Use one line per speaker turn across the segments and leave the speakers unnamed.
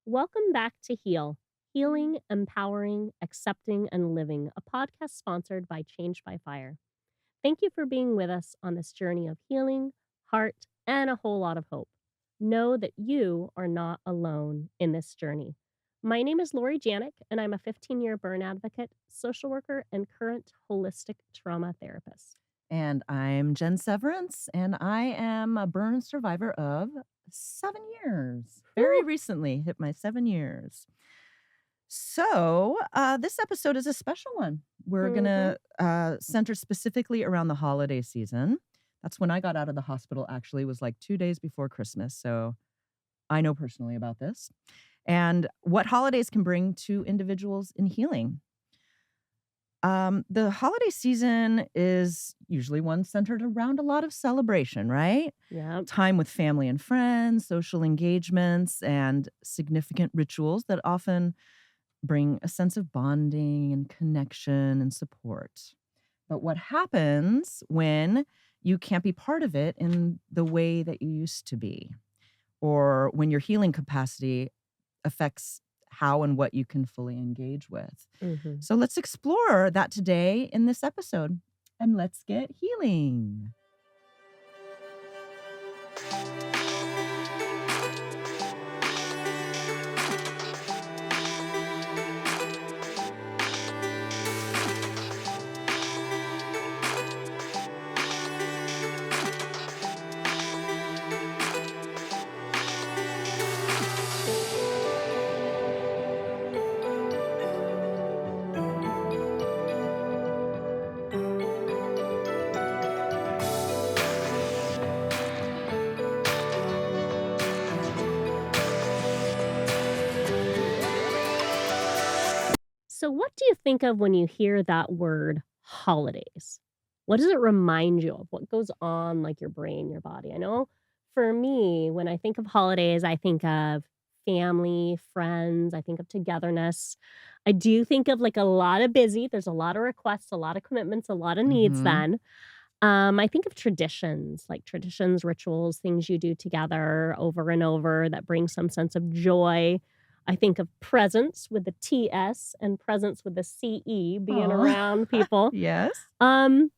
Welcome back to Healing, Empowering, Accepting, and Living, a podcast sponsored by Change by Fire. Thank you for being with us on this journey of healing, heart, and a whole lot of hope. Know that you are not alone in this journey. My name is Lori Janik, and I'm a 15-year burn advocate, social worker, and current holistic trauma therapist.
And I'm Jen Severance, and I am a burn survivor of 7 years. Very
Whew.
recently hit my 7 years. So, this episode is a special one. We're
Mhm.
gonna center specifically around the holiday season. That's when I got out of the hospital. Actually, it was like 2 days before Christmas. So I know personally about this and what holidays can bring to individuals in healing. The holiday season is usually one centered around a lot of celebration, right?
Yep.
Time with family and friends, social engagements, and significant rituals that often bring a sense of bonding and connection and support. But what happens when you can't be part of it in the way that you used to be, or when your healing capacity affects how and what you can fully engage with?
Mhm.
So let's explore that today in this episode, and let's get healing.
So, what do you think of when you hear that word holidays? What does it remind you of? What goes on like your brain, your body? I know for me, when I think of holidays, I think of family, friends, I think of togetherness. I do think of like a lot of busy, there's a lot of requests, a lot of commitments, a lot of needs
Mhm.
then. I think of traditions, like traditions, rituals, things you do together over and over that bring some sense of joy. I think of presence with the TS and presence with the CE, being
Aw.
around people.
Yes.
Um,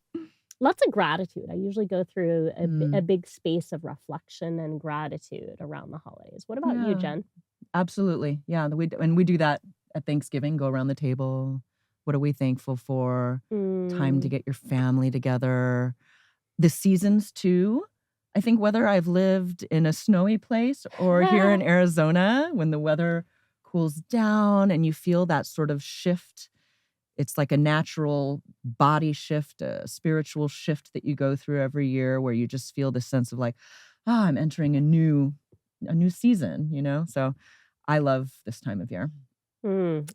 Lots of gratitude. I usually go through a
Mm,
big space of reflection and gratitude around the holidays. What about you,
yeah,
Jen?
absolutely. Yeah, we do that at Thanksgiving, go around the table. What are we thankful for? Time to
Mm.
get your family together. The seasons too. I think whether I've lived in a snowy place or here in Arizona, when the weather cools down and you feel that sort of shift, it's like a natural body shift, a spiritual shift that you go through every year where you just feel this sense of like, "Ah, I'm entering a new season," you know? So, I love this time of year.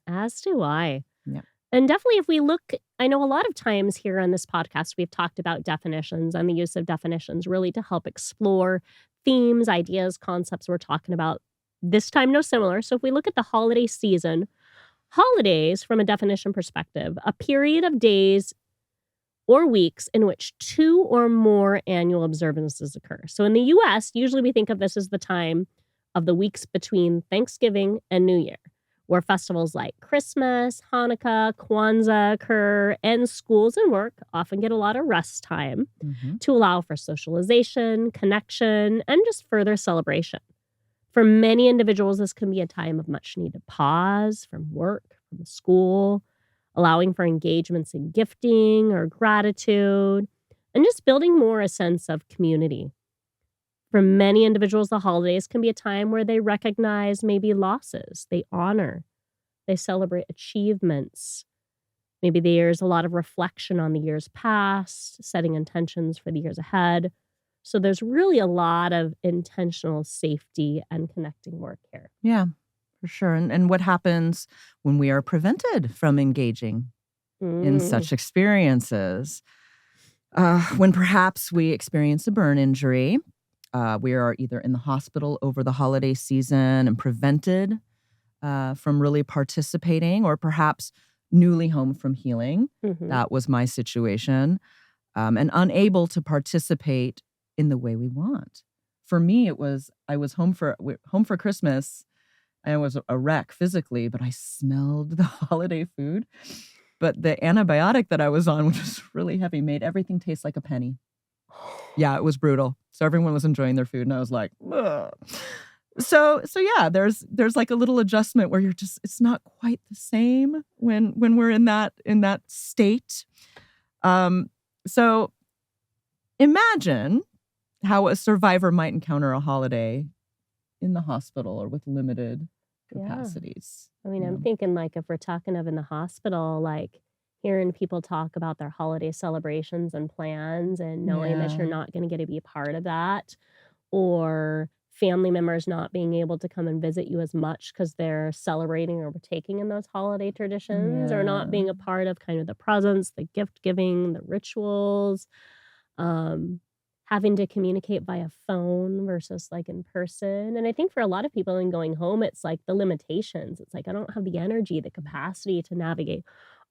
As do I.
Yeah.
And definitely, if we look, I know a lot of times here on this podcast, we've talked about definitions and the use of definitions really to help explore themes, ideas, concepts we're talking about. This time, no similar. So, if we look at the holiday season, holidays, from a definition perspective, a period of days or weeks in which two or more annual observances occur. So, in the US, usually we think of this as the time of the weeks between Thanksgiving and New Year, where festivals like Christmas, Hanukkah, Kwanzaa occur, and schools and work often get a lot of rest time
Mhm.
to allow for socialization, connection, and just further celebration. For many individuals, this can be a time of much needed pause from work, from school, allowing for engagements in gifting or gratitude, and just building more a sense of community. For many individuals, the holidays can be a time where they recognize maybe losses, they honor, they celebrate achievements. Maybe there's a lot of reflection on the years past, setting intentions for the years ahead. So there's really a lot of intentional safety and connecting work here.
Yeah, for sure, and what happens when we are prevented from engaging in
Mm.
such experiences? When perhaps we experience a burn injury, we are either in the hospital over the holiday season and prevented from really participating, or perhaps newly home from healing.
Mhm.
That was my situation, and unable to participate in the way we want. For me, it was I was home for Christmas, I was a wreck physically, but I smelled the holiday food. But the antibiotic that I was on, which was really heavy, made everything taste like a penny. Yeah, it was brutal. So everyone was enjoying their food, and I was like, ugh. So yeah, there's like a little adjustment where you're just, it's not quite the same when we're in that state. So imagine how a survivor might encounter a holiday in the hospital or with limited capacities.
I mean, I'm thinking like if we're talking of in the hospital, like hearing people talk about their holiday celebrations and plans and knowing that you're not going to get to be a part of that, or family members not being able to come and visit you as much because they're celebrating or partaking in those holiday traditions, or not being a part of kind of the presents, the gift giving, the rituals, having to communicate via phone versus like in person. And I think for a lot of people in going home, it's like the limitations. It's like I don't have the energy, the capacity to navigate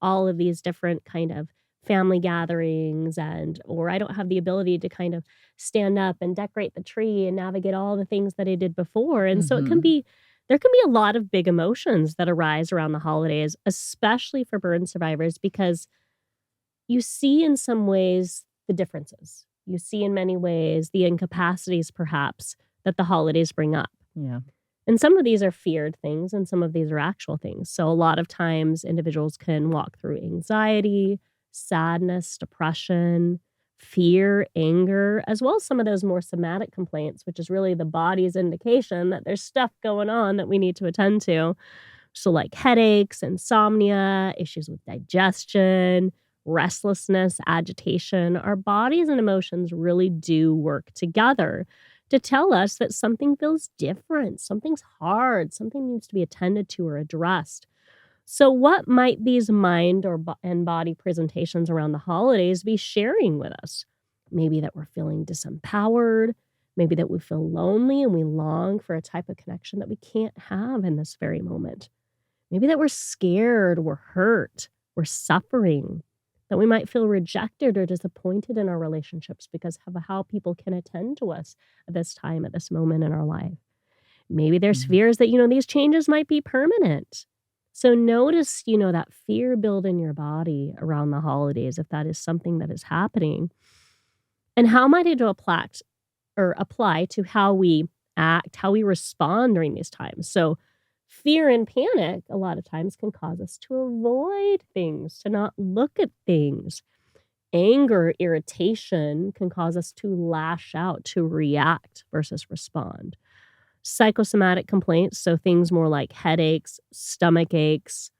all of these different kind of family gatherings, and or I don't have the ability to kind of stand up and decorate the tree and navigate all the things that I did before. And so it can be, there can be a lot of big emotions that arise around the holidays, especially for burn survivors, because you see in some ways the differences. You see in many ways the incapacities perhaps that the holidays bring up.
Yeah.
And some of these are feared things and some of these are actual things. So a lot of times individuals can walk through anxiety, sadness, depression, fear, anger, as well as some of those more somatic complaints, which is really the body's indication that there's stuff going on that we need to attend to. So like headaches, insomnia, issues with digestion, restlessness, agitation. Our bodies and emotions really do work together to tell us that something feels different, something's hard, something needs to be attended to or addressed. So, what might these mind or and body presentations around the holidays be sharing with us? Maybe that we're feeling disempowered, maybe that we feel lonely and we long for a type of connection that we can't have in this very moment. Maybe that we're scared, we're hurt, we're suffering, that we might feel rejected or disappointed in our relationships because of how people can attend to us at this time, at this moment in our life. Maybe there's fears that, these changes might be permanent. So notice, that fear build in your body around the holidays, if that is something that is happening. And how might it apply to how we act, how we respond during these times? So fear and panic a lot of times can cause us to avoid things, to not look at things. Anger, irritation can cause us to lash out, to react versus respond. Psychosomatic complaints, so things more like headaches, stomach aches,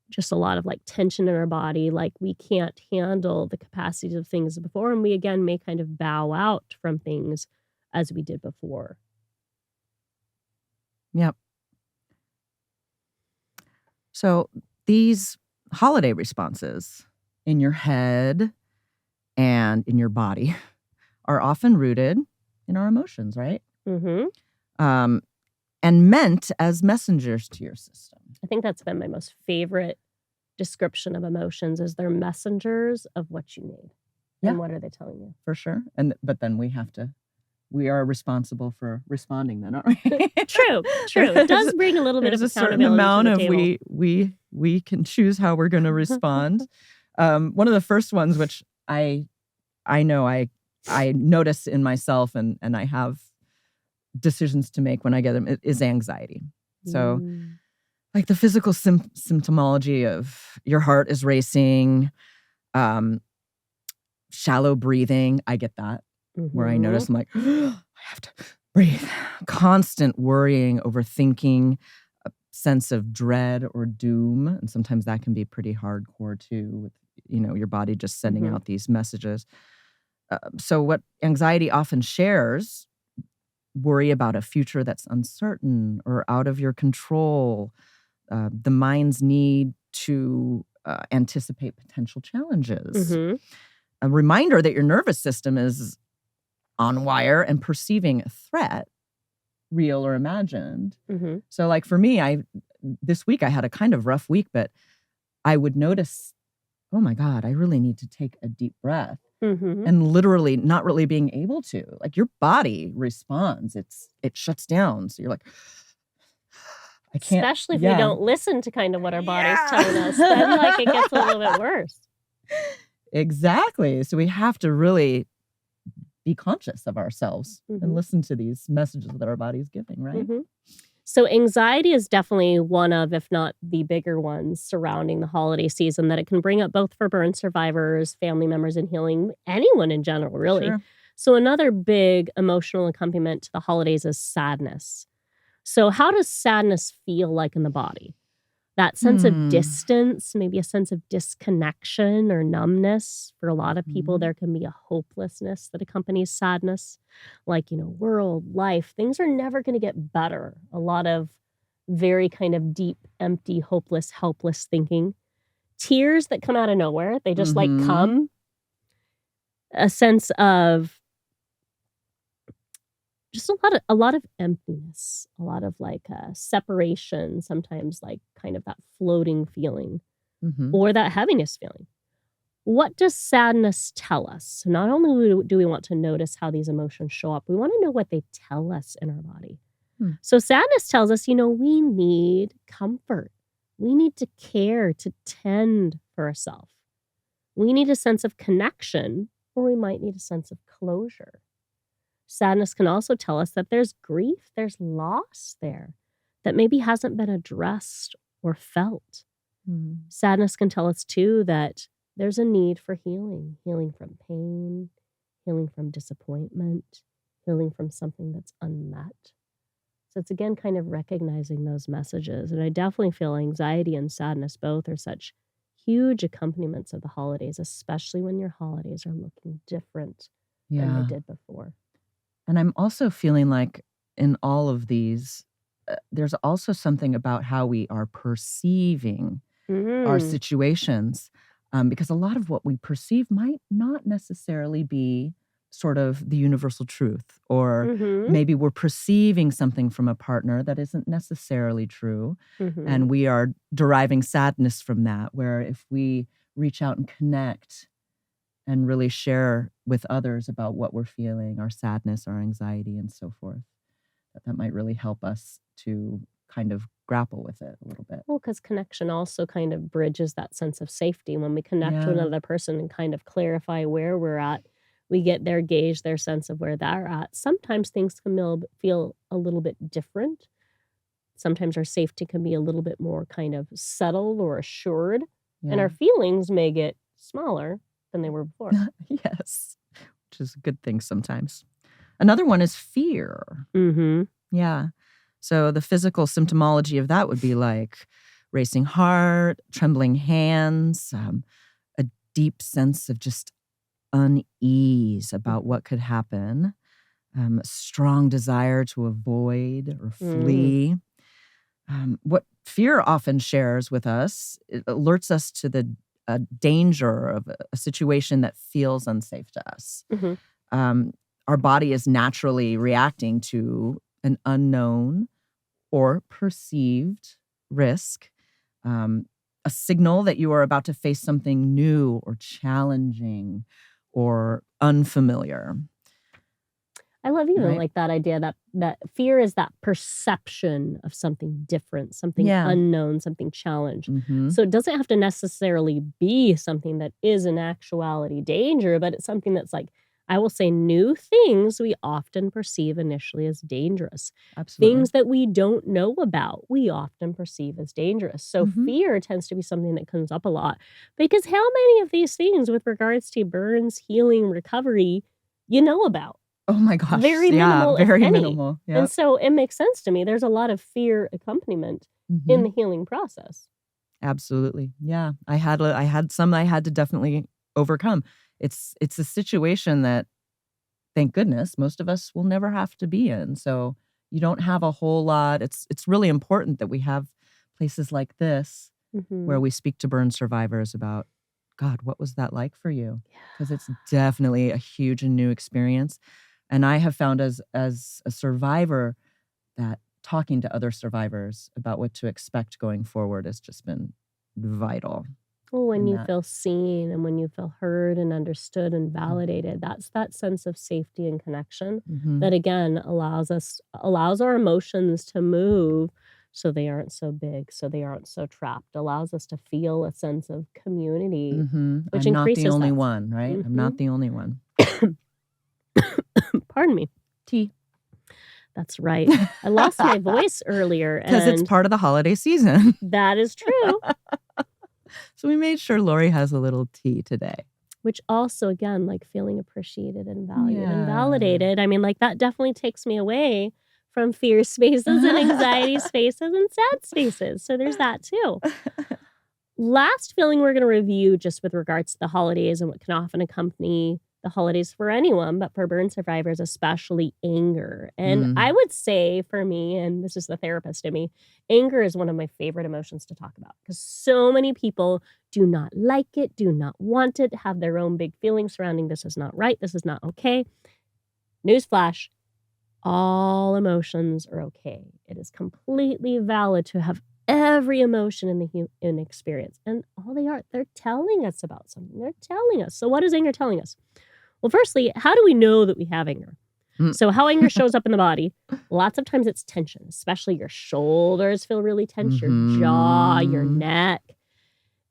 just a lot of like tension in our body, like we can't handle the capacities of things before, and we again may kind of bow out from things as we did before.
Yep. So these holiday responses in your head and in your body are often rooted in our emotions, right? And meant as messengers to your system.
I think that's been my most favorite description of emotions, is they're messengers of what you need. Yeah. And what are they telling you?
For sure. But then we are responsible for responding then, aren't we?
True. It does bring a little bit of accountability. There's a certain amount of
we can choose how we're going to respond. One of the first ones, which I know I notice in myself and I have decisions to make when I get them, is anxiety. So like the physical symptomology of your heart is racing, shallow breathing. I get that. Where I notice I'm like, I have to breathe. Constant worrying, overthinking, a sense of dread or doom. And sometimes that can be pretty hardcore too, with, your body just sending out these messages. So what anxiety often shares, worry about a future that's uncertain or out of your control, the mind's need to anticipate potential challenges. A reminder that your nervous system is on wire and perceiving a threat, real or imagined. So like for me, this week I had a kind of rough week, but I would notice, oh my God, I really need to take a deep breath.
Mhm.
and literally not really being able to. Like, your body responds. It shuts down. So you're like, I can't.
Especially if we
Yeah.
don't listen to kind of what our body's telling us, then, like, it gets a little bit
Yeah.
worse.
Exactly. So we have to really be conscious of ourselves and
Mhm.
listen to these messages that our body's giving, right?
Mhm. So anxiety is definitely one of, if not the bigger ones surrounding the holiday season that it can bring up both for burn survivors, family members in healing, anyone in general, really.
Sure.
So another big emotional accompaniment to the holidays is sadness. So how does sadness feel like in the body? That sense of
Hmm.
distance, maybe a sense of disconnection or numbness. For a lot of people,
Mhm.
there can be a hopelessness that accompanies sadness. Like, world, life, things are never going to get better. A lot of very kind of deep, empty, hopeless, helpless thinking. Tears that come out of nowhere, they just like
Mhm.
come. A sense of just a lot of emptiness, a lot of like separation, sometimes like kind of that floating feeling
Mhm.
or that heaviness feeling. What does sadness tell us? Not only do we want to notice how these emotions show up, we want to know what they tell us in our body.
Hmm.
So, sadness tells us, we need comfort. We need to care, to tend for ourselves. We need a sense of connection, or we might need a sense of closure. Sadness can also tell us that there's grief, there's loss there that maybe hasn't been addressed or felt.
Mm.
Sadness can tell us too that there's a need for healing, healing from pain, healing from disappointment, healing from something that's unmet. So it's again kind of recognizing those messages. And I definitely feel anxiety and sadness both are such huge accompaniments of the holidays, especially when your holidays are looking different than they
Yeah.
did before.
And I'm also feeling like in all of these, there's also something about how we are perceiving our
Mm.
situations, because a lot of what we perceive might not necessarily be sort of the universal truth, or
Mhm.
maybe we're perceiving something from a partner that isn't necessarily true,
Mhm.
and we are deriving sadness from that, where if we reach out and connect and really share with others about what we're feeling, our sadness, our anxiety, and so forth, that might really help us to kind of grapple with it a little bit.
Well, because connection also kind of bridges that sense of safety. When we connect to
Yeah.
another person and kind of clarify where we're at, we get their gauge, their sense of where they're at. Sometimes things can feel a little bit different. Sometimes our safety can be a little bit more kind of settled or assured, and
Yeah.
our feelings may get smaller than they were before.
Yes, which is a good thing sometimes. Another one is fear.
Mhm.
Yeah. So the physical symptomology of that would be like racing heart, trembling hands, a deep sense of just unease about
Mhm.
what could happen, a strong desire to avoid or
Mm.
flee. What fear often shares with us, it alerts us to the danger of a situation that feels unsafe to us.
Mhm.
Um, our body is naturally reacting to an unknown or perceived risk, um, a signal that you are about to face something new or challenging or unfamiliar,
I love even
right?
like that idea that fear is that perception of something different, something
Yeah.
unknown, something challenged.
Mhm.
So it doesn't have to necessarily be something that is in actuality danger, but it's something that's like, I will say new things we often perceive initially as dangerous.
Absolutely.
Things that we don't know about, we often perceive as dangerous. So
Mhm.
fear tends to be something that comes up a lot because how many of these things with regards to burns, healing, recovery, about?
Oh my gosh,
Very
yeah,
minimal, if
very
any.
minimal,
And
yep.
so it makes sense to me. There's a lot of fear accompaniment in
Mhm.
the healing process.
Absolutely, yeah. I had some I had to definitely overcome. It's a situation that, thank goodness, most of us will never have to be in, so you don't have a whole lot. It's really important that we have places like this where
Mhm.
we speak to burn survivors about, "God, what was that like for you?" 'Cause it's definitely a huge and new experience, and I have found as a survivor that talking to other survivors about what to expect going forward has just been vital.
Well, when
in
you
that.
feel seen and when you feel heard and understood and validated, that's that sense of safety and connection
Mm-hmm.
that again allows our emotions to move so they aren't so big, so they aren't so trapped, allows us to feel a sense of community,
Mm-hmm.
which
I'm not the
increases
only
that.
one, right? I'm
Mhm.
not the only one.
Pardon me.
Tea.
That's right. I lost my voice earlier,
Because it's
and
part of the holiday season.
that is true.
So we made sure Lori has a little tea today.
Which also, again, like, feeling appreciated and valued and
Yeah.
validated, I mean, like, that definitely takes me away from fear spaces and anxiety spaces and sad spaces, so there's that too. Last feeling we're gonna review just with regards to the holidays and what can often accompany the holidays for anyone, but for burn survivors, especially anger. And I
Mm.
would say for me, and this is the therapist in me, anger is one of my favorite emotions to talk about because so many people do not like it, do not want it, have their own big feelings surrounding this is not right, this is not okay. Newsflash, all emotions are okay. It is completely valid to have every emotion in the human experience. And all they are, they're telling us about something. They're telling us. So, what is anger telling us? Well, firstly, how do we know that we have anger?
Mm.
So, how anger shows up in the body, lots of times it's tension, especially your shoulders feel really tense, your jaw, your
Mhm.
neck.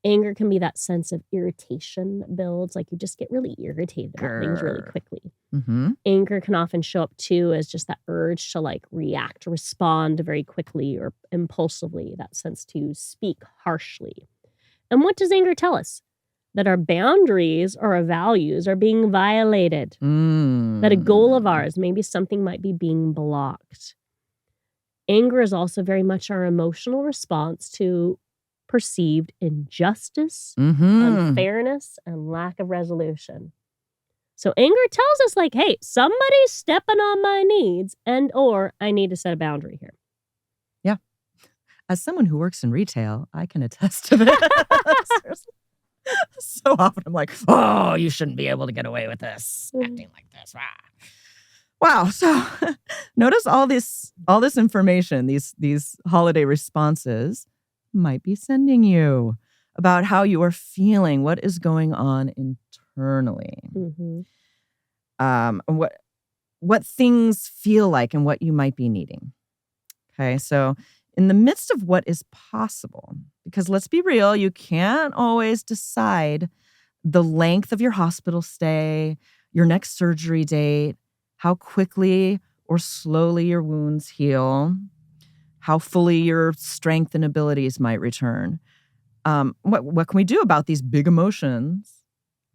Anger can be that sense of irritation builds, like you just get really irritated about things really
Grr.
quickly.
Mhm.
Anger can often show up too as just that urge to like react, respond very quickly or impulsively, that sense to speak harshly. And what does anger tell us? That our boundaries or our values are being violated, that a goal of
Mm.
ours, maybe something might be being blocked. Anger is also very much our emotional response to perceived injustice,
Mhm.
unfairness, and lack of resolution. So anger tells us like, "Hey, somebody's stepping on my needs and or I need to set a boundary here."
Yeah. As someone who works in retail, I can attest to this. Seriously. So often I'm like, "Oh, you shouldn't be able to get away with this,
Mhm.
acting like this." Rah. Wow. So notice all this information, these holiday responses might be sending you about how you are feeling, what is going on internally.
Mhm.
And what things feel like and what you might be needing. Okay? So in the midst of what is possible, because let's be real, you can't always decide the length of your hospital stay, your next surgery date, how quickly or slowly your wounds heal, how fully your strength and abilities might return. What can we do about these big emotions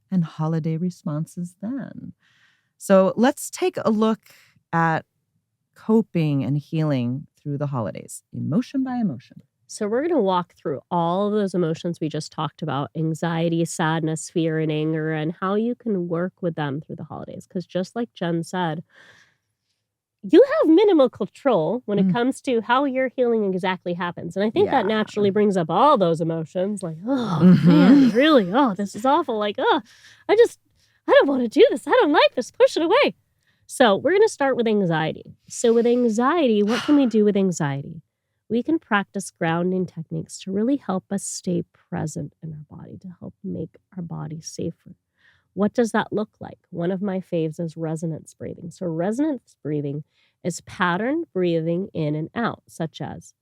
and holiday responses then? So let's take a look at coping and healing through the holidays, emotion by emotion.
So we're going to walk through all of those emotions we just talked about, anxiety, sadness, fear, and anger, and how you can work with them through the holidays. Because just like Jen said, you have minimal control when it
Mm,
comes to how your healing exactly happens. And I think that
yeah.
naturally brings up all those emotions like, oh man,
Mhm.
really? Oh, this is awful. Like, oh, I don't want to do this. I don't like this. Push it away. So we're going to start with anxiety. So with anxiety, what can we do with anxiety? We can practice grounding techniques to really help us stay present in our body, to help make our body safer. What does that look like? One of my faves is resonance breathing. So, resonance breathing is pattern breathing in and out, such as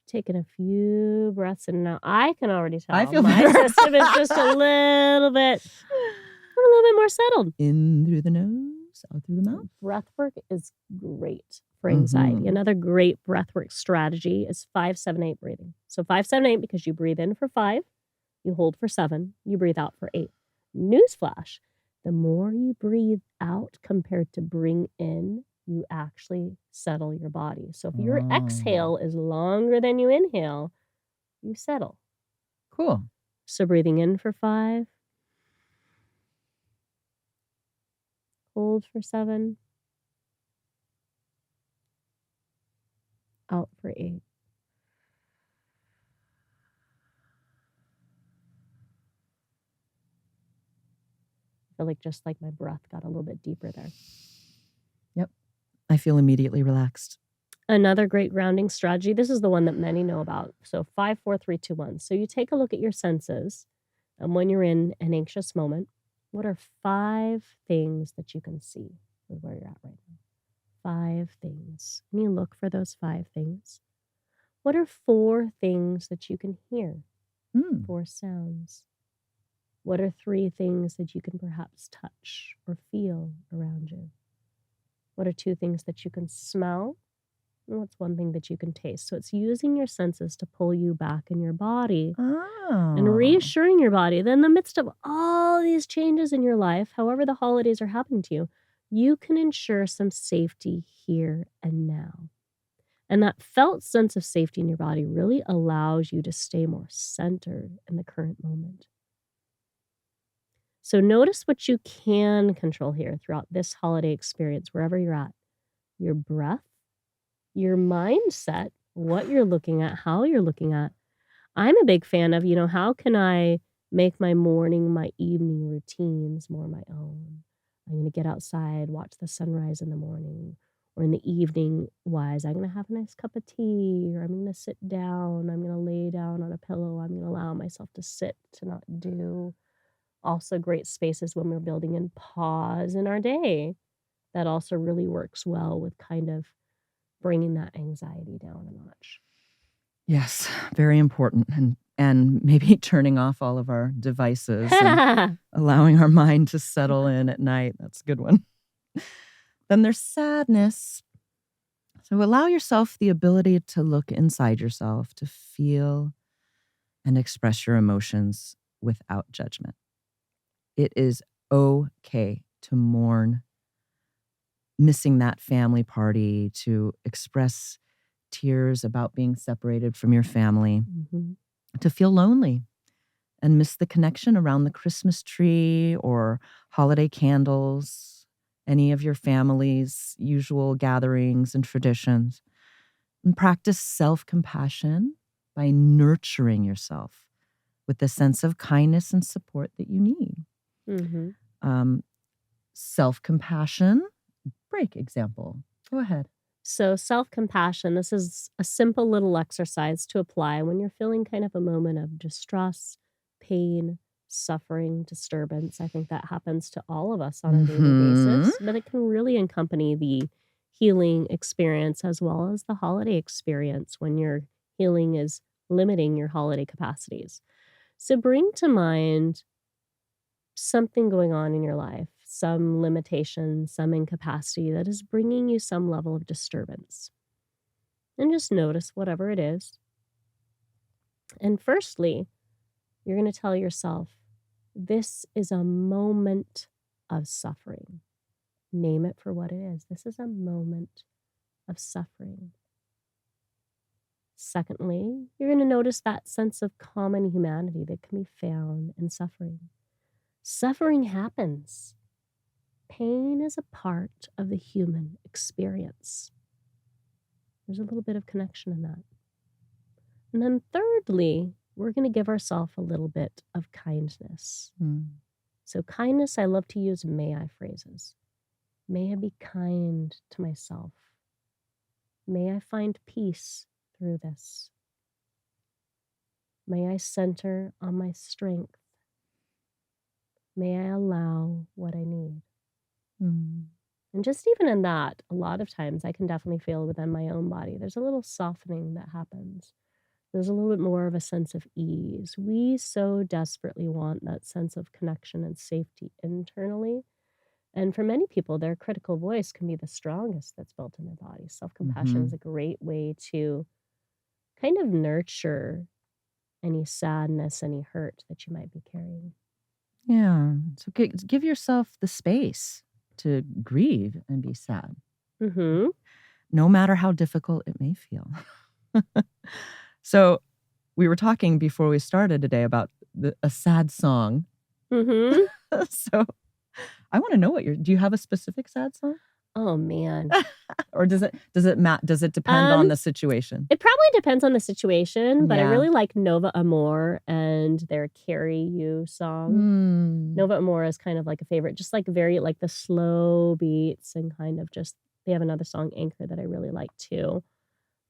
taking a few breaths in and out. I can already
I
tell
feel
my
better.
system is just a little bit more settled.
In through the nose, out through the mouth.
Breath work is great for anxiety.
Mhm.
Another great breath work strategy is 5-7-8 breathing. So 5-7-8 because you breathe in for 5, you hold for 7, you breathe out for 8. Newsflash, the more you breathe out compared to bring in, you actually settle your body. So if your
Oh,
exhale is longer than you inhale, you settle.
cool.
So breathing in for 5, hold for 7, out for 8. I feel like just like my breath got a little bit deeper there.
Yep. I feel immediately relaxed.
Another great grounding strategy, this is the one that many know about. So 5, 4, 3, 2, 1. So you take a look at your senses, and when you're in an anxious moment, what are 5 things that you can see with where you're at right now? 5 things. And you look for those 5 things. What are 4 things that you can hear? 4 sounds. What are 3 things that you can perhaps touch or feel around you? What are 2 things that you can smell? And what's 1 thing that you can taste? So it's using your senses to pull you back in your body and
Oh.
reassuring your body that in the midst of all these changes in your life, however the holidays are happening to you, you can ensure some safety here and now. And that felt sense of safety in your body really allows you to stay more centered in the current moment. So notice what you can control here throughout this holiday experience, wherever you're at. Your breath, your mindset, what you're looking at, how you're looking at. I'm a big fan of, how can I make my morning, my evening routines more my own? I'm going to get outside, watch the sunrise in the morning, or in the evening wise, I'm going to have a nice cup of tea, or I'm going to sit down, I'm going to lay down on a pillow, I'm going to allow myself to sit, to not do. Also, great spaces when we're building in pause in our day. That also really works well with kind of bringing that anxiety down a notch.
Yes, very important. And maybe turning off all of our devices and allowing our mind to settle in at night. That's a good one. Then there's sadness. So allow yourself the ability to look inside yourself, to feel and express your emotions without judgment. It is okay to mourn missing that family party, to express tears about being separated from your family, to feel lonely and miss the connection around the Christmas tree or holiday candles, any of your family's usual gatherings and traditions. And practice self-compassion by nurturing yourself with the sense of kindness and support that you need. Self-compassion, break example. Go ahead.
So, self-compassion, this is a simple little exercise to apply when you're feeling kind of a moment of distress, pain, suffering, disturbance. I think that happens to all of us on a daily basis, but it can really accompany the healing experience as well as the holiday experience when your healing is limiting your holiday capacities. So, bring to mind something going on in your life, some limitation, some incapacity that is bringing you some level of disturbance. And just notice whatever it is. And firstly, you're going to tell yourself, this is a moment of suffering. Name it for what it is. This is a moment of suffering. Secondly, you're going to notice that sense of common humanity that can be found in suffering. Suffering happens. Pain is a part of the human experience. There's a little bit of connection in that. And then thirdly, we're going to give ourselves a little bit of kindness. So kindness, I love to use may I phrases. May I be kind to myself. May I find peace through this. May I center on my strength. May I allow what I need. And just even in that, a lot of times I can definitely feel within my own body, there's a little softening that happens. There's a little bit more of a sense of ease. We so desperately want that sense of connection and safety internally. And for many people, their critical voice can be the strongest that's built in their body. Self-compassion is a great way to kind of nurture any sadness, any hurt that you might be carrying.
Yeah. So give yourself the space to grieve and be sad. No matter how difficult it may feel. So we were talking before we started today about a sad song. So I want to know do you have a specific sad song?
Oh, man.
Or does it depend on
Um,
the situation?
it probably depends on the situation, but I
Yeah.
really like Nova Amor and their "Carry You" song.
Mm.
Nova Amor is kind of like a favorite, just like very like the slow beats and kind of just they have another song, Anchor, that I really like too.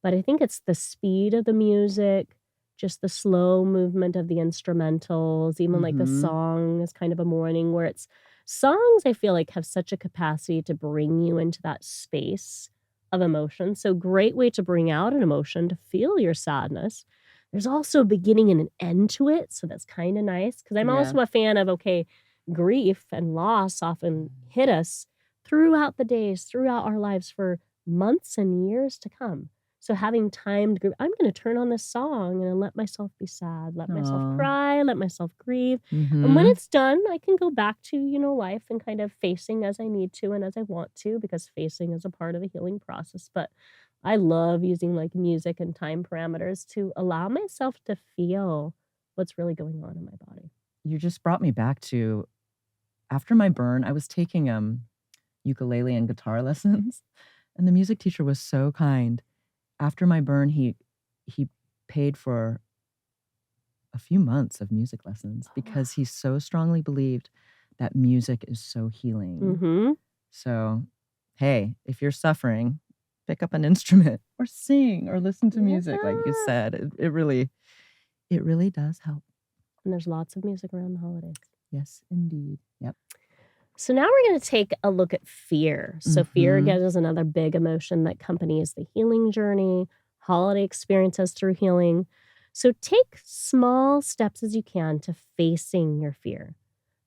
But I think it's the speed of the music, just the slow movement of the instrumentals, even like the
Mhm.
song is kind of a morning where it's songs I feel like have such a capacity to bring you into that space of emotion. So great way to bring out an emotion, to feel your sadness. There's also a beginning and an end to it, so that's kinda nice. Because 'cause I'm
Yeah.
also a fan of, okay, grief and loss often hit us throughout the days, throughout our lives for months and years to come. So having time to I'm gonna turn on this song and let myself be sad, let myself
Aw.
cry, let myself grieve. And when
Mhm.
it's done, I can go back to, life and kind of facing as I need to and as I want to, because facing is a part of the healing process. But I love using like music and time parameters to allow myself to feel what's really going on in my body.
You just brought me back to after my burn, I was taking, ukulele and guitar lessons, and the music teacher was so kind. After my burn, he paid for a few months of music lessons
Oh, wow.
because he so strongly believed that music is so healing.
Mhm.
So, hey, if you're suffering, pick up an instrument or sing or listen to music, like you
Yeah.
said. It really does help.
And there's lots of music around the holidays.
Yes, indeed. Yep.
So now we're going to take a look at fear. So fear again
Mhm.
is another big emotion that accompanies the healing journey, holiday experiences through healing. So take small steps as you can to facing your fear.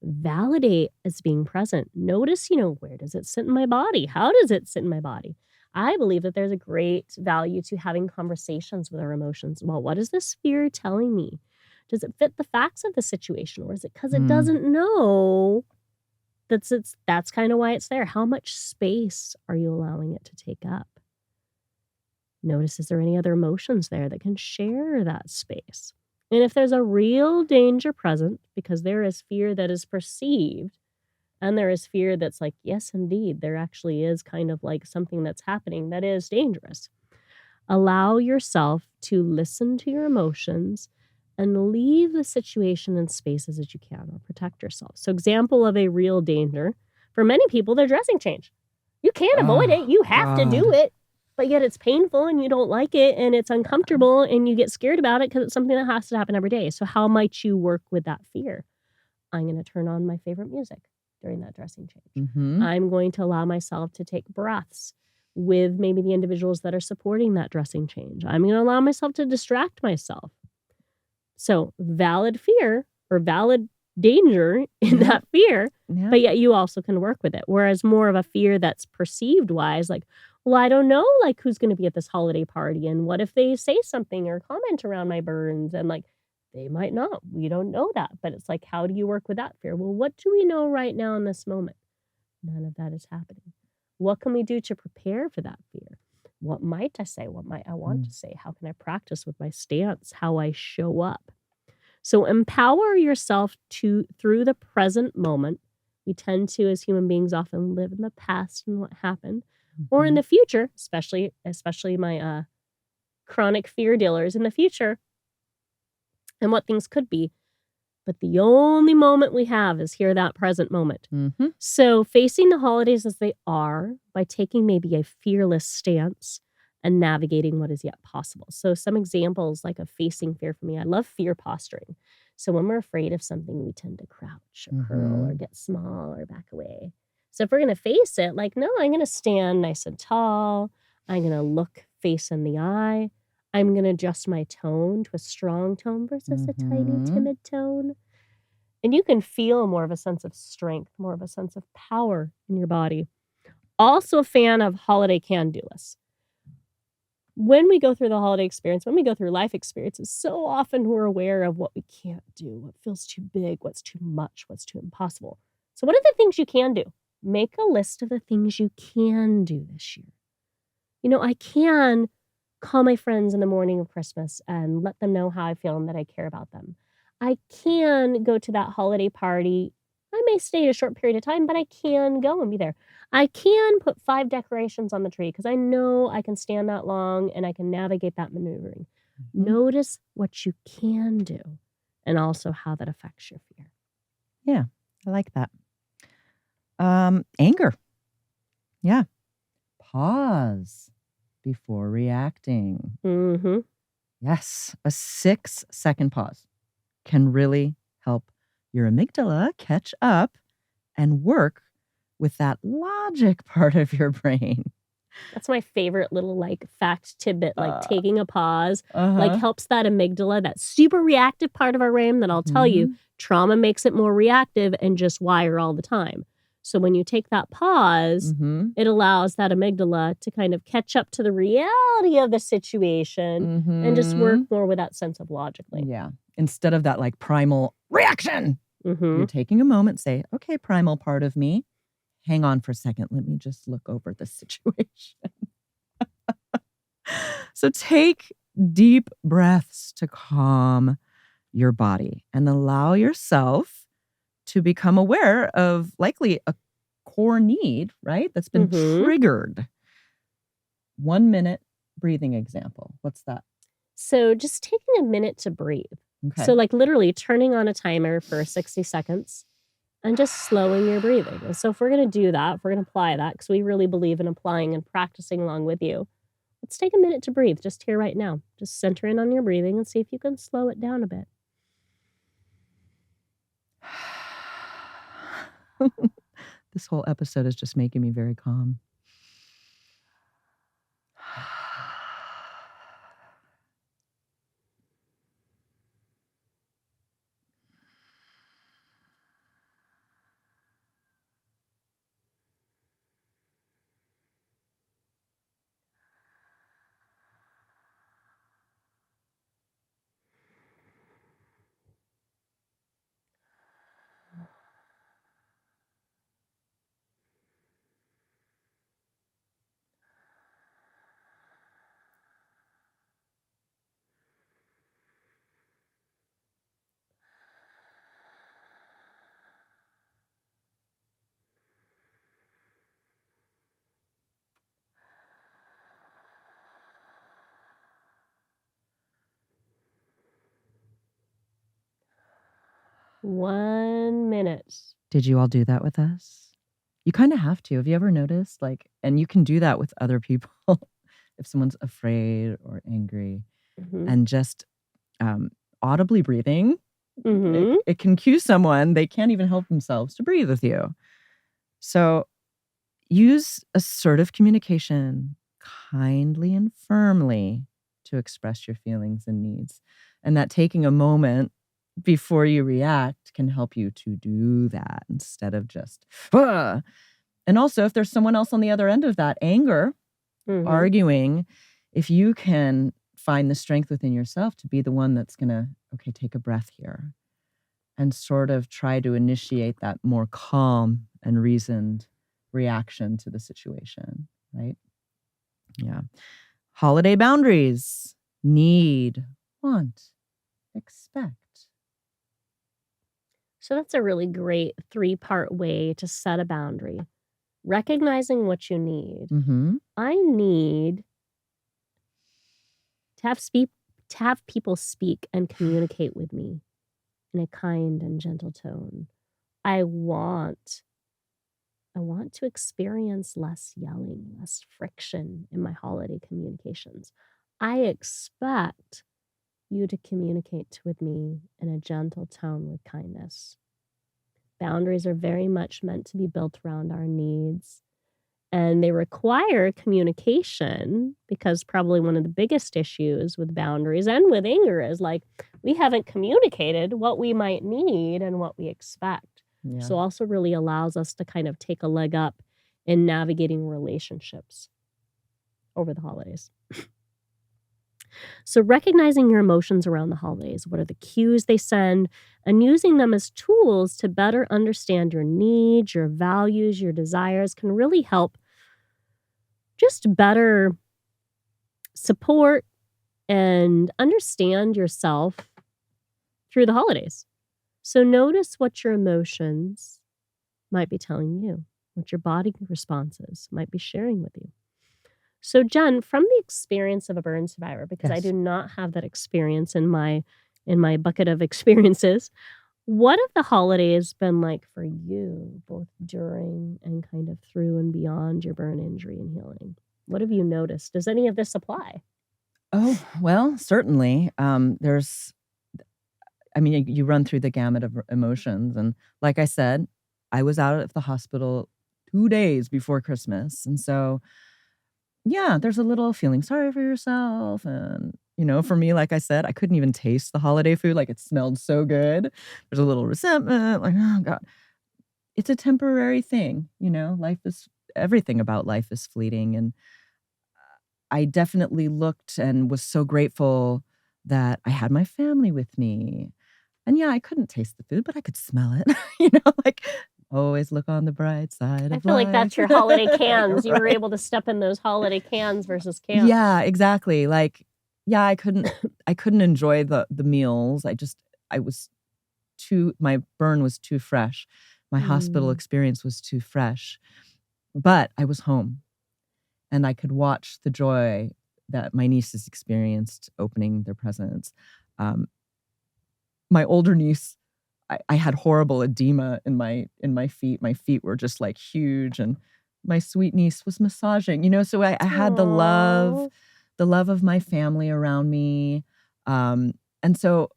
Validate as being present. Notice, where does it sit in my body? How does it sit in my body? I believe that there's a great value to having conversations with our emotions. Well, what is this fear telling me? Does it fit the facts of the situation, or is it because it
Mm.
doesn't know that's kinda why it's there. How much space are you allowing it to take up? Notice, is there any other emotions there that can share that space? And if there's a real danger present, because there is fear that is perceived, and there is fear that's like, yes, indeed, there actually is kind of like something that's happening that is dangerous. Allow yourself to listen to your emotions and leave the situation in spaces as you can, or protect yourself. So, example of a real danger for many people, their dressing change. You can't avoid it,
Oh,
you have to do
God.
it, but yet it's painful and you don't like it and it's uncomfortable and you get scared about it because it's something that has to happen every day. So, how might you work with that fear? I'm going to turn on my favorite music during that dressing change.
Mhm.
I'm going to allow myself to take breaths with maybe the individuals that are supporting that dressing change. I'm going to allow myself to distract myself. So, valid fear or valid danger in
Yep,
that fear,
yep.
but yet you also can work with it. Whereas more of a fear that's perceived wise, like, well, I don't know, like, who's going to be at this holiday party. And what if they say something or comment around my burns? And like, they might not. We don't know that. But it's like, how do you work with that fear? Well, what do we know right now in this moment? None of that is happening. What can we do to prepare for that fear? What might I say? What might I want
Mm.
to say? How can I practice with my stance, how I show up? So empower yourself to through the present moment. We tend to, as human beings, often live in the past and what happened, or in
Mhm.
the future, especially my chronic fear dealers in the future and what things could be. But the only moment we have is here, that present moment.
Mhm.
So, facing the holidays as they are by taking maybe a fearless stance and navigating what is yet possible. So, some examples like of facing fear for me, I love fear posturing. So, when we're afraid of something, we tend to crouch or curl or
Mhm.
get small or back away. So, if we're going to face it, like, no, I'm going to stand nice and tall. I'm going to look face in the eye. I'm going to adjust my tone to a strong tone versus a tiny,
Mhm.
timid tone. And you can feel more of a sense of strength, more of a sense of power in your body. Also a fan of holiday can-do lists. When we go through the holiday experience, when we go through life experiences, so often we're aware of what we can't do, what feels too big, what's too much, what's too impossible. So what are the things you can do? Make a list of the things you can do this year. I can call my friends in the morning of Christmas and let them know how I feel and that I care about them. I can go to that holiday party I may stay a short period of time, but I can go and be there. I can put 5 decorations on the tree because I know I can stand that long and I can navigate that maneuvering.
Mhm.
Notice what you can do and also how that affects your fear.
Yeah, I like that. Anger. Yeah. Pause before reacting.
Mhm.
Yes, a 6-second pause can really help your amygdala catch up and work with that logic part of your brain.
That's my favorite little, like, fact tidbit, like,
Uh,
taking a pause, like,
uh-huh.
helps that amygdala, that super reactive part of our brain that I'll tell you,
Mhm.
trauma makes it more reactive and just wire all the time. So when you take that pause,
Mhm.
it allows that amygdala to kind of catch up to the reality of the situation and just work
Mhm.
more with that sense of logically.
Yeah. Instead of that, like, primal reaction, you're
Mhm.
taking a moment, say, "Okay, primal part of me, hang on for a second. Let me just look over this situation." So take deep breaths to calm your body and allow yourself to become aware of likely a core need, right? That's been
Mhm.
triggered. 1 minute breathing example. What's that?
So just taking a minute to breathe. So,
Okay.
like, literally turning on a timer for 60 seconds and just slowing your breathing. And so if we're going to do that, if we're going to apply that, because we really believe in applying and practicing along with you, let's take a minute to breathe just here right now. Just center in on your breathing and see if you can slow it down a bit.
This whole episode is just making me very calm.
1 minute.
Did you all do that with us? You kinda have to. Have you ever noticed? Like, and you can do that with other people if someone's afraid or angry,
Hmm.
and just, audibly breathing, it
Hmm.
it can cue someone they can't even help themselves to breathe with you. So, use assertive communication kindly and firmly to express your feelings and needs, and that taking a moment before you react can help you to do that instead of just, "Ah." And also, if there's someone else on the other end of that anger,
Hmm.
arguing, if you can find the strength within yourself to be the one that's gonna, "Okay, take a breath here," and sort of try to initiate that more calm and reasoned reaction to the situation, right? Yeah. Holiday boundaries. Need, want, expect.
So that's a really great 3-part way to set a boundary. Recognizing what you need.
Mhm.
I need to have people speak and communicate with me in a kind and gentle tone. I want I want to experience less yelling, less friction in my holiday communications. I expect you to communicate with me in a gentle tone with kindness. Boundaries are very much meant to be built around our needs, and they require communication because probably one of the biggest issues with boundaries and with anger is like we haven't communicated what we might need and what we expect.
Yeah.
So also really allows us to kind of take a leg up in navigating relationships over the holidays. So recognizing your emotions around the holidays, what are the cues they send, and using them as tools to better understand your needs, your values, your desires can really help just better support and understand yourself through the holidays. So notice what your emotions might be telling you, what your body response is, might be sharing with you. So, Jen, from the experience of a burn survivor, because I do
Yes.
not have that experience in my bucket of experiences, what have the holidays been like for you, both during and kind of through and beyond your burn injury and healing? What have you noticed? Does any of this apply?
Oh, well, certainly. I mean, you run through the gamut of emotions. And like I said, I was out of the hospital 2 days before Christmas. And so, yeah, there's a little feeling sorry for yourself. And, for me, like I said, I couldn't even taste the holiday food. Like it smelled so good. There's a little resentment. Like, oh, God. It's a temporary thing. Everything about life is fleeting. And I definitely looked and was so grateful that I had my family with me. And yeah, I couldn't taste the food, but I could smell it. Like always look on the bright side
I
of
feel like
life.
that's your holiday cans. You were
Right.
able to step in those holiday cans versus can'ts.
Yeah, exactly. Like, yeah, I couldn't enjoy the meals. I was my burn was too fresh. My hospital
Mm.
experience was too fresh. But I was home and I could watch the joy that my nieces experienced opening their presents. Um, my older niece, I had horrible edema in my feet. My feet were just like huge, and my sweet niece was massaging, so I had
Aw.
the love of my family around me. And so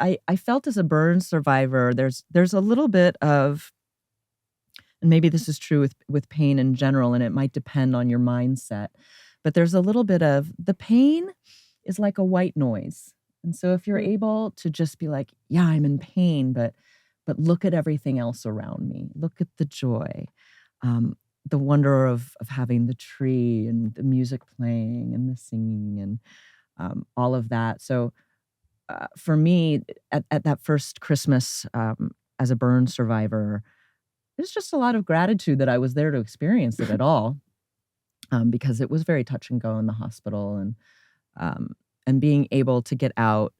I felt as a burn survivor, there's a little bit of, and maybe this is true with pain in general, and it might depend on your mindset, but there's a little bit of the pain is like a white noise. And so if you're
Mm.
able to just be like, yeah, I'm in pain, but look at everything else around me. Look at the joy, um, the wonder of having the tree and the music playing and the singing and all of that. So for me, at that first Christmas as a burn survivor, there's just a lot of gratitude that I was there to experience it at all, because it was very touch and go in the hospital, um, and being able to get out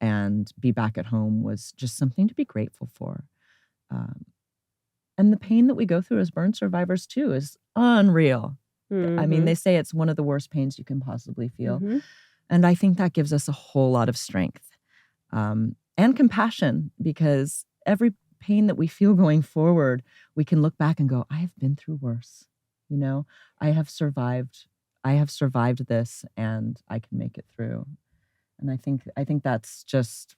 and be back at home was just something to be grateful for. Um, and the pain that we go through as burn survivors too is unreal. I mean,
Mhm.
they say it's one of the worst pains you can possibly feel,
Mhm.
and I think that gives us a whole lot of strength, and compassion, because every pain that we feel going forward, we can look back and go, "I have been through worse." You know, "I have survived I have survived this, and I can make it through." And I think that's just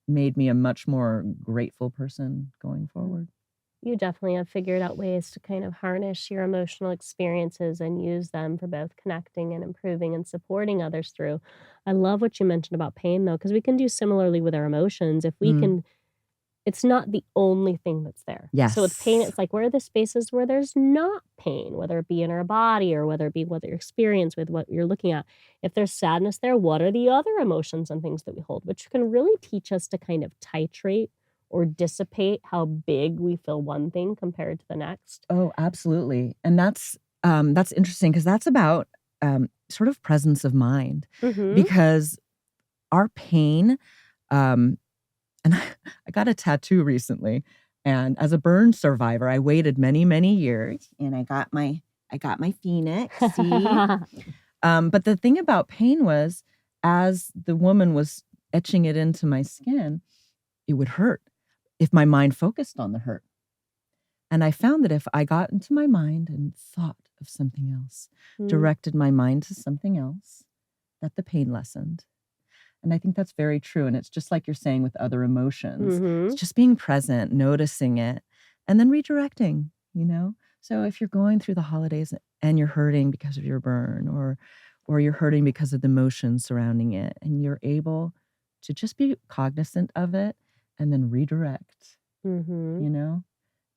made me a much more grateful person going
Mm.
forward.
You definitely have figured out ways to kind of harness your emotional experiences and use them for both connecting and improving and supporting others through. I love what you mentioned about pain though, because we can do similarly with our emotions. If we
Mm.
can It's not the only thing that's there. So with pain,
Yes.
it's like, where are the spaces where there's not pain, whether it be in our body or whether it be what your experience with what you're looking at. If there's sadness there, what are the other emotions and things that we hold, which can really teach us to kind of titrate or dissipate how big we feel one thing compared to the next.
Oh, absolutely. And that's interesting because that's about, sort of presence of mind,
Mhm.
because our pain, um and I got a tattoo recently, and as a burn survivor, I waited many, many years, and I got my phoenix, see? But the thing about pain was, as the woman was etching it into my skin, it would hurt if my mind focused on the hurt. And I found that if I got into my mind and thought of something else,
Mm.
directed my mind to something else, that the pain lessened. And I think that's very true, and it's just like you're saying with other emotions. It's
Mhm.
just being present, noticing it, and then redirecting, you know? So if you're going through the holidays and you're hurting because of your burn, or you're hurting because of the emotions surrounding it, and you're able to just be cognizant of it and then redirect,
Mhm.
you know,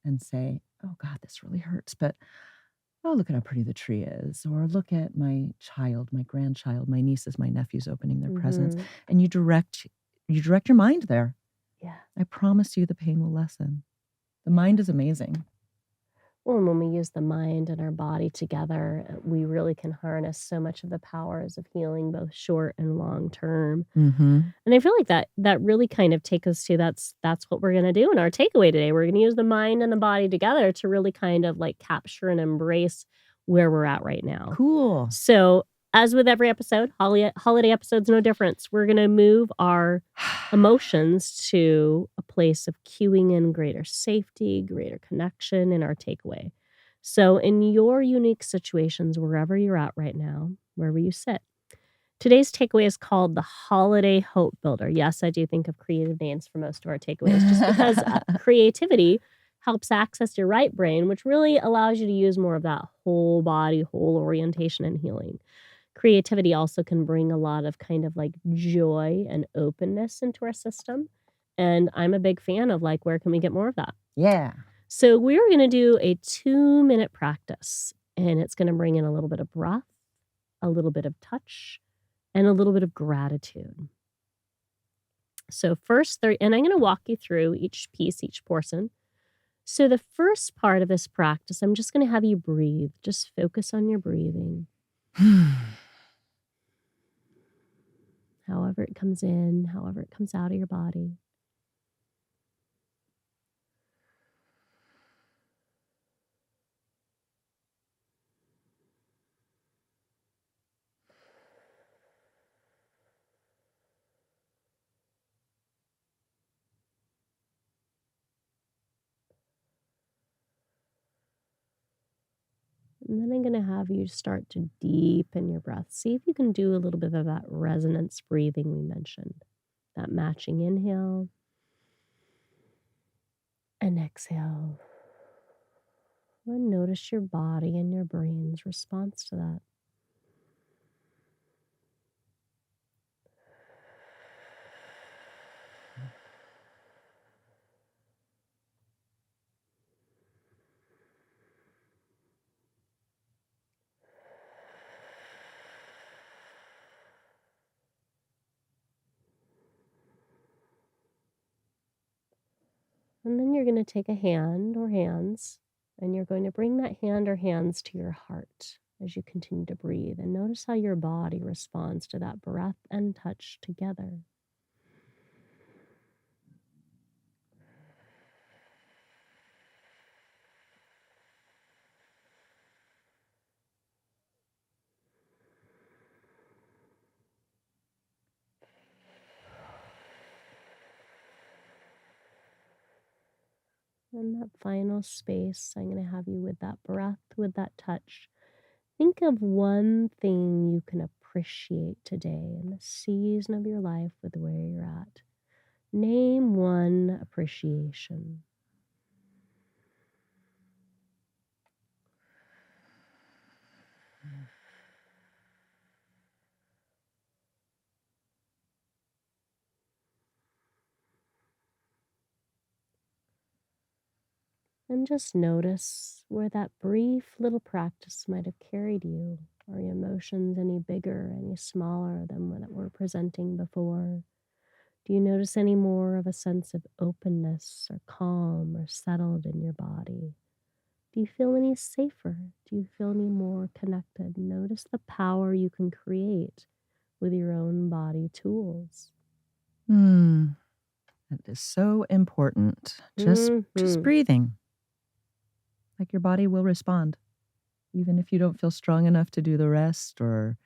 and say, "Oh god, this really hurts, but oh, look at how pretty the tree is," or "Look at my child, my grandchild, my nieces, my nephews opening their presents,"
Mhm.
and you direct your mind there.
Yeah.
I promise you the pain will lessen. The
Yeah.
mind is amazing.
Well, and when we use the mind and our body together, we really can harness so much of the powers of healing, both short and long term.
Mhm.
And I feel like that really kind of take us to that's what we're gonna do in our takeaway today. We're gonna use the mind and the body together to really kind of, like, capture and embrace where we're at right now.
Cool.
So, as with every episode, holiday episode's no difference. We're gonna move our emotions to a place of cueing in greater safety, greater connection in our takeaway. So, in your unique situations, wherever you're at right now, wherever you sit, today's takeaway is called the Holiday Hope Builder. Yes, I do think of creative names for most of our takeaways just because creativity helps access your right brain, which really allows you to use more of that whole body, whole orientation and healing. Creativity also can bring a lot of kind of like joy and openness into our system. And I'm a big fan of like, where can we get more of that?
Yeah.
So we're going to do a 2-minute practice, and it's going to bring in a little bit of breath, a little bit of touch, and a little bit of gratitude. So first, and I'm going to walk you through each piece, each portion. So the first part of this practice, I'm just going to have you breathe. Just focus on your breathing. However it comes in, however it comes out of your body. And then I'm going to have you start to deepen your breath. See if you can do a little bit of that resonance breathing we mentioned. That matching inhale and exhale. And notice your body and your brain's response to that. And then you're going to take a hand or hands, and you're going to bring that hand or hands to your heart as you continue to breathe. And notice how your body responds to that breath and touch together. And that final space, I'm going to have you with that breath, with that touch. Think of one thing you can appreciate today in the season of your life with where you're at. Name one appreciation. And just notice where that brief little practice might have carried you. Are your emotions any bigger, any smaller than what were presenting before? Do you notice any more of a sense of openness or calm or settled in your body? Do you feel any safer? Do you feel any more connected? Notice the power you can create with your own body tools.
That is so important. Just breathing. Like your body will respond. Even if you don't feel strong enough to do the rest, or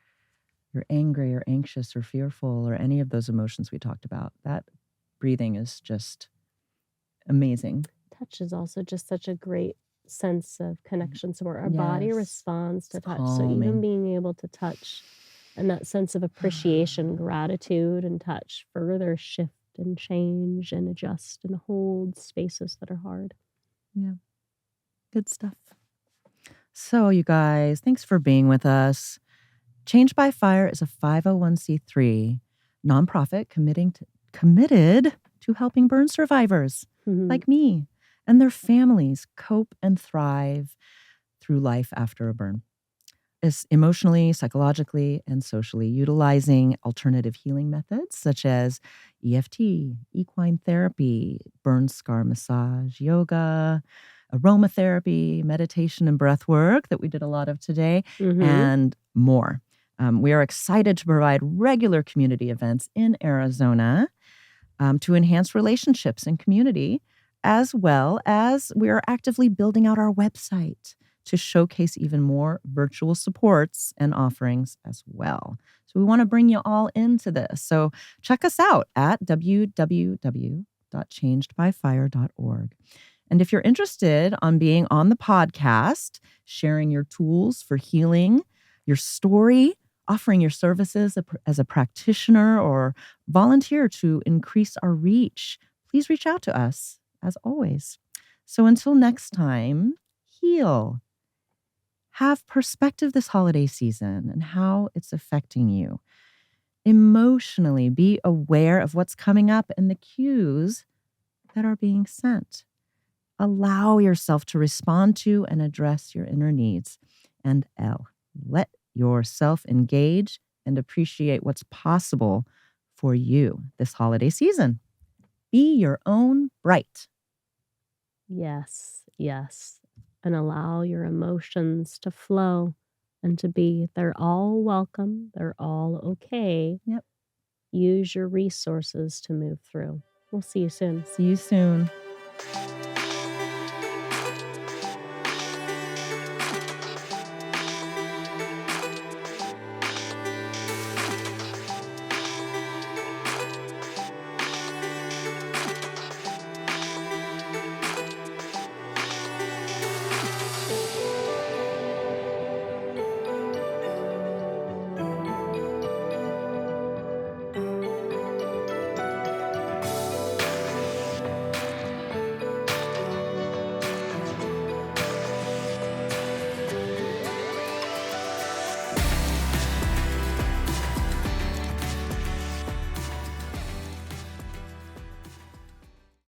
you're angry or anxious or fearful or any of those emotions we talked about, that breathing is just amazing.
Touch is also just such a great sense of connection. So our body
Yes.
responds to
It's
touch. So even
calming.
being able to touch and that sense of appreciation, gratitude, and touch further shift and change and adjust and hold spaces that are hard.
Yeah. Good stuff. So, you guys, thanks for being with us. Change by Fire is a 501c3 nonprofit committed to helping burn survivors like me and their families cope and thrive through life after a burn. Is emotionally, psychologically, and socially, utilizing alternative healing methods such as EFT, equine therapy, burn scar massage, yoga, aromatherapy, meditation, and breath work that we did a lot of today,
Mhm.
and more. We are excited to provide regular community events in Arizona to enhance relationships and community, as well as we are actively building out our website to showcase even more virtual supports and offerings as well. So we want to bring you all into this. So check us out at www.changedbyfire.org. And if you're interested on being on the podcast, sharing your tools for healing, your story, offering your services as a practitioner, or volunteer to increase our reach, please reach out to us as always. So until next time, heal. Have perspective this holiday season and how it's affecting you. Emotionally, be aware of what's coming up and the cues that are being sent. Allow yourself to respond to and address your inner needs. And L, let yourself engage and appreciate what's possible for you this holiday season. Be your own bright.
Yes, yes. And allow your emotions to flow and to be. They're all welcome. They're all okay.
Yep.
Use your resources to move through. We'll see you soon.
See you soon.